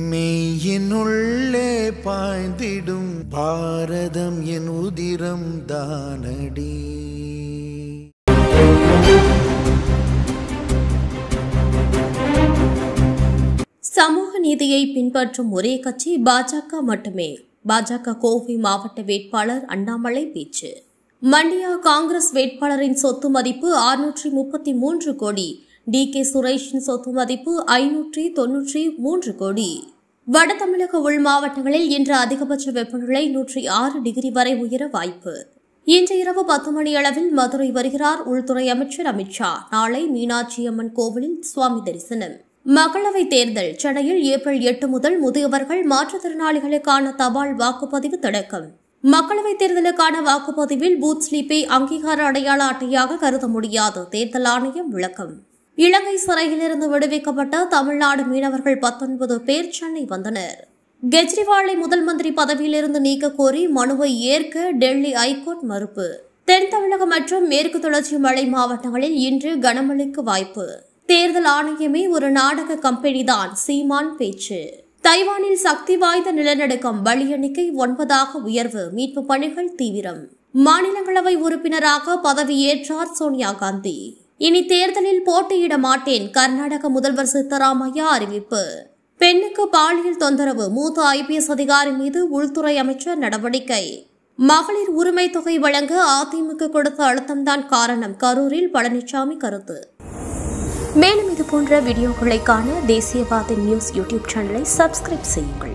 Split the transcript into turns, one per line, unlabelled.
மெய்யினுள்ளே பாய்ந்திடும் பாரதம் என் உதிரம் தானடி.
சமூக நீதியை பின்பற்றும் ஒரே கட்சி பாஜக மட்டுமே. பாஜக கோவை மாவட்ட வேட்பாளர் அண்ணாமலை பேச்சு. மண்டியா காங்கிரஸ் வேட்பாளரின் சொத்து மதிப்பு 633 கோடி. டி.கே. சுரேஷின் சொத்து மதிப்பு 593 கோடி. வட தமிழக உள் மாவட்டங்களில் இன்று அதிகபட்ச வெப்பநிலை 106 டிகிரி வரை உயர வாய்ப்பு. இன்று இரவு 10 மணி அளவில் மதுரை வருகிறார் உள்துறை அமைச்சர் அமித்ஷா. நாளை மீனாட்சி அம்மன் கோவிலில் சுவாமி தரிசனம். மக்களவைத் தேர்தல் சென்னையில் ஏப்ரல் 8 முதல் முதியவர்கள் மாற்றுத்திறனாளிகளுக்கான தபால் வாக்குப்பதிவு தொடக்கம். மக்களவைத் தேர்தலுக்கான வாக்குப்பதிவில் பூத் ஸ்லிப்பை அங்கீகார அடையாள அட்டையாக கருத முடியாது. தேர்தல் ஆணையம் விளக்கம். இலங்கை சிறையிலிருந்து விடுவிக்கப்பட்ட தமிழ்நாடு மீனவர்கள் 19 பேர் சென்னை வந்தனர். கெஜ்ரிவாலை முதல் மந்திரி பதவியிலிருந்து நீக்க கோரி மனுவை ஏற்க டெல்லி ஐகோர்ட் மறுப்பு. தென் தமிழகம் மற்றும் மேற்கு தொடர்ச்சி மலை மாவட்டங்களில் இன்று கனமழைக்கு வாய்ப்பு. தேர்தல் ஆணையமே ஒரு நாடக கம்பெனிதான் சீமான் பேச்சு. தைவானில் சக்தி வாய்ந்த நிலநடுக்கம். பலி எண்ணிக்கை 9 உயர்வு. மீட்பு பணிகள் தீவிரம். மாநிலங்களவை உறுப்பினராக பதவியேற்றார் சோனியா காந்தி. இனி தேர்தலில் போட்டியிட மாட்டேன். கர்நாடக முதல்வர் சித்தராமையா அறிவிப்பு. பெண்ணுக்கு பாலியல் தொந்தரவு. மூத்த ஐபிஎஸ் அதிகாரி மீது உள்துறை அமைச்சர் நடவடிக்கை. மகளிர் உரிமை தொகை வழங்க அதிமுக கொடுத்த அழுத்தம்தான் காரணம். கரூரில் பழனிசாமி கருத்து. மேலும் இதுபோன்ற வீடியோக்களை காண தேசியவாத நியூஸ் யூடியூப் சேனலை சப்ஸ்கிரைப் செய்யுங்கள்.